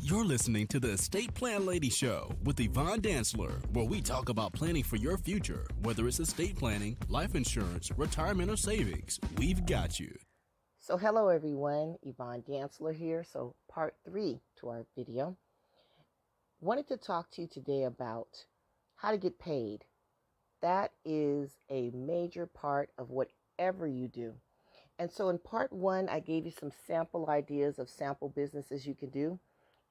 You're listening to the Estate Plan Lady Show with Yvonne Dantzler, where we talk about planning for your future. Whether it's estate planning, life insurance, retirement, or savings, we've got you. So hello everyone, Yvonne Dantzler here. So part 3 to our video. Wanted to talk to you today about how to get paid. That is a major part of whatever you do. And so in part 1, I gave you some sample ideas of sample businesses you can do.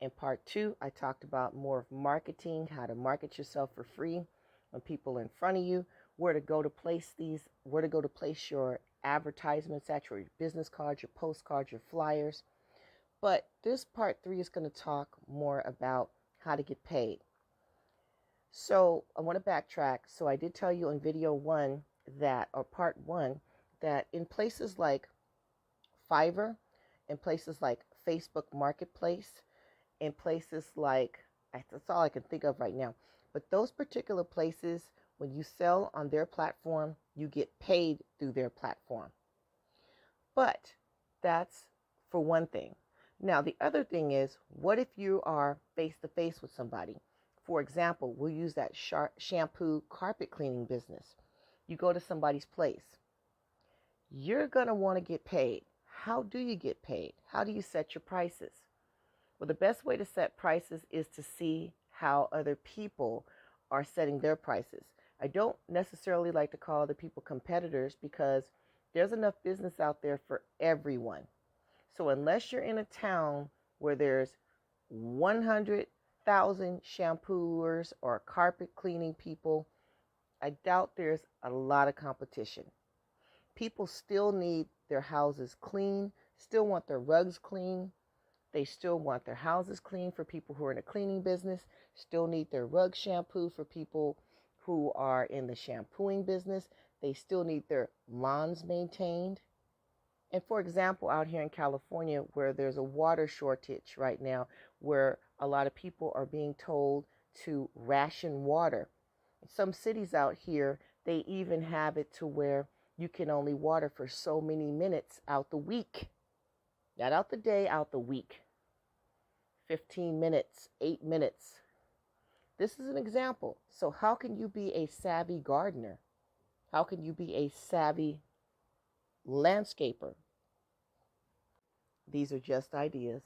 In part 2, I talked about more of marketing, how to market yourself for free when people are in front of you, where to go to place your advertisements at your business cards, your postcards, your flyers. But this part 3 is going to talk more about how to get paid. So I want to backtrack. So I did tell you in video 1 that, or part 1, that in places like Fiverr, in places like Facebook Marketplace, in places like, that's all I can think of right now. But those particular places, when you sell on their platform, you get paid through their platform. But that's for one thing. Now, the other thing is, what if you are face-to-face with somebody? For example, we'll use that shampoo carpet cleaning business. You go to somebody's place. You're going to want to get paid. How do you get paid? How do you set your prices? Well, the best way to set prices is to see how other people are setting their prices. I don't necessarily like to call other people competitors because there's enough business out there for everyone. So unless you're in a town where there's 100,000 shampooers or carpet cleaning people, I doubt there's a lot of competition. People still need their houses clean, still want their rugs clean. They still want their houses clean for people who are in a cleaning business, still need their rug shampoo for people who are in the shampooing business. They still need their lawns maintained. And for example, out here in California, where there's a water shortage right now, where a lot of people are being told to ration water. In some cities out here, they even have it to where you can only water for so many minutes out the week. Not out the day, out the week. 15 minutes, 8 minutes. This is an example. So how can you be a savvy gardener? How can you be a savvy landscaper? These are just ideas.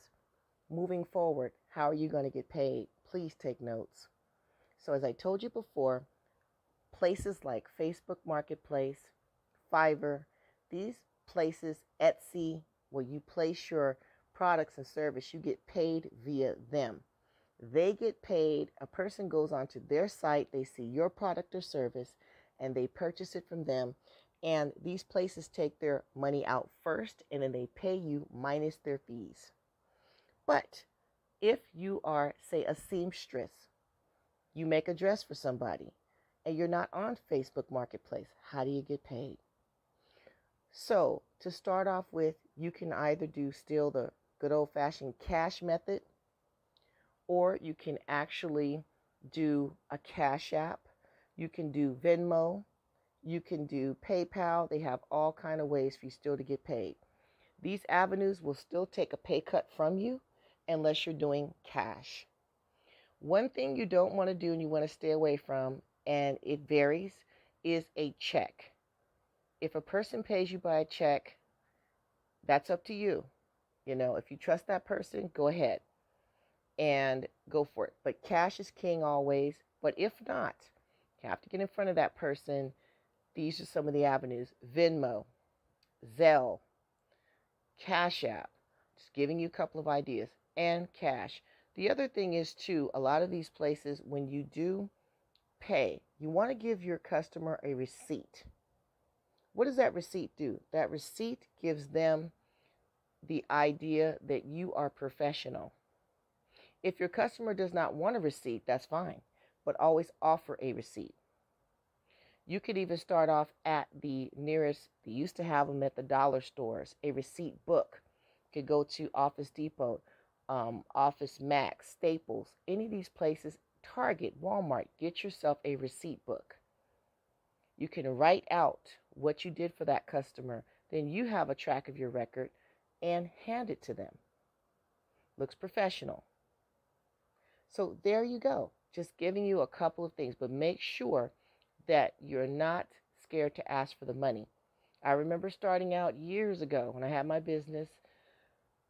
Moving forward, how are you going to get paid? Please take notes. So as I told you before, places like Facebook Marketplace, Fiverr, these places, Etsy, where you place your products and service, you get paid via them. They get paid. A person goes onto their site, they see your product or service, and they purchase it from them. And these places take their money out first, and then they pay you minus their fees. But if you are, say, a seamstress, you make a dress for somebody, and you're not on Facebook Marketplace, how do you get paid? So to start off with, you can either do still the good old-fashioned cash method, or you can actually do a Cash App. You can do Venmo. You can do PayPal. They have all kind of ways for you still to get paid. These avenues will still take a pay cut from you unless you're doing cash. One thing you don't want to do and you want to stay away from, and it varies, is a check. If a person pays you by a check, that's up to you. You know, if you trust that person, go ahead and go for it. But cash is king always. But if not, you have to get in front of that person. These are some of the avenues: Venmo, Zelle, Cash App. Just giving you a couple of ideas. And cash. The other thing is, too, a lot of these places, when you do pay, you want to give your customer a receipt. What does that receipt do? That receipt gives them the idea that you are professional. If your customer does not want a receipt, that's fine, but always offer a receipt. You could even start off at the nearest, they used to have them at the dollar stores, a receipt book. You could go to Office Depot, Office Max, Staples, any of these places, Target, Walmart, get yourself a receipt book. You can write out what you did for that customer. Then you have a track of your record and hand it to them. Looks professional. So there you go. Just giving you a couple of things, but make sure that you're not scared to ask for the money. I remember starting out years ago when I had my business.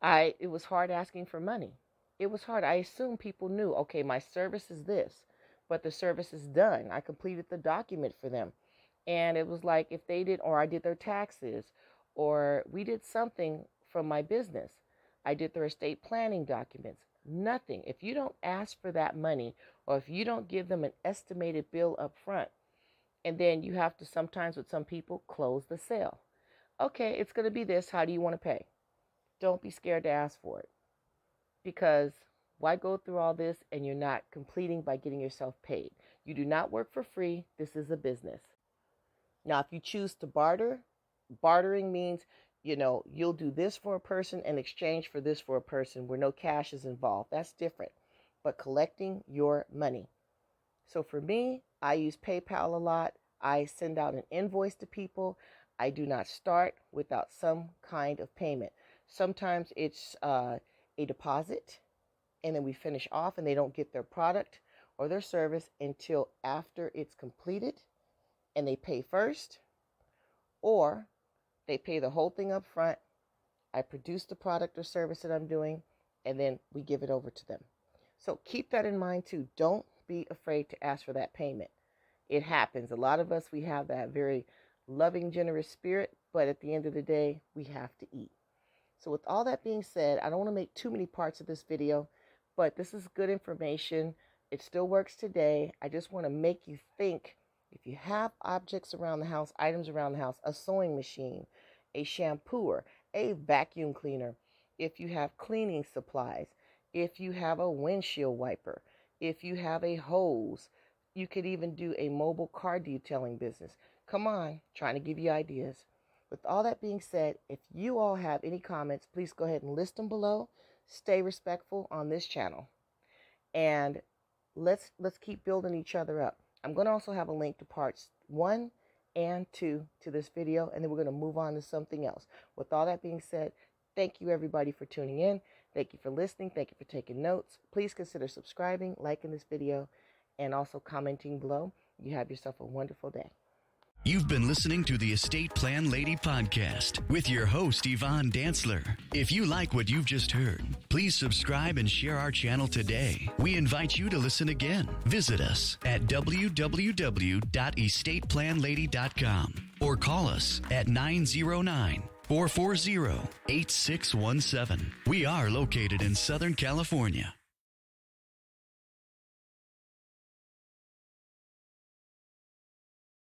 It was hard asking for money. It was hard. I assumed people knew, okay, my service is this, but the service is done. I completed the document for them. And it was like if they did, or I did their taxes, or we did something from my business. I did their estate planning documents. Nothing. If you don't ask for that money, or if you don't give them an estimated bill up front, and then you have to sometimes with some people close the sale. Okay, it's going to be this. How do you want to pay? Don't be scared to ask for it, because why go through all this and you're not completing by getting yourself paid? You do not work for free. This is a business. Now, if you choose to barter, bartering means, you'll do this for a person in exchange for this for a person where no cash is involved. That's different. But collecting your money. So for me, I use PayPal a lot. I send out an invoice to people. I do not start without some kind of payment. Sometimes it's a deposit, and then we finish off and they don't get their product or their service until after it's completed, and they pay first, or they pay the whole thing up front. I produce the product or service that I'm doing, and then we give it over to them. So keep that in mind too. Don't be afraid to ask for that payment. It happens. A lot of us, we have that very loving, generous spirit, but at the end of the day, we have to eat. So with all that being said, I don't want to make too many parts of this video, but this is good information. It still works today. I just want to make you think. If you have objects around the house, items around the house, a sewing machine, a shampooer, a vacuum cleaner, if you have cleaning supplies, if you have a windshield wiper, if you have a hose, you could even do a mobile car detailing business. Come on, trying to give you ideas. With all that being said, if you all have any comments, please go ahead and list them below. Stay respectful on this channel. And let's keep building each other up. I'm going to also have a link to parts 1 and 2 to this video, and then we're going to move on to something else. With all that being said, thank you everybody for tuning in. Thank you for listening. Thank you for taking notes. Please consider subscribing, liking this video, and also commenting below. You have yourself a wonderful day. You've been listening to the Estate Plan Lady podcast with your host, Yvonne Dantzler. If you like what you've just heard, please subscribe and share our channel today. We invite you to listen again. Visit us at www.estateplanlady.com or call us at 909-440-8617. We are located in Southern California.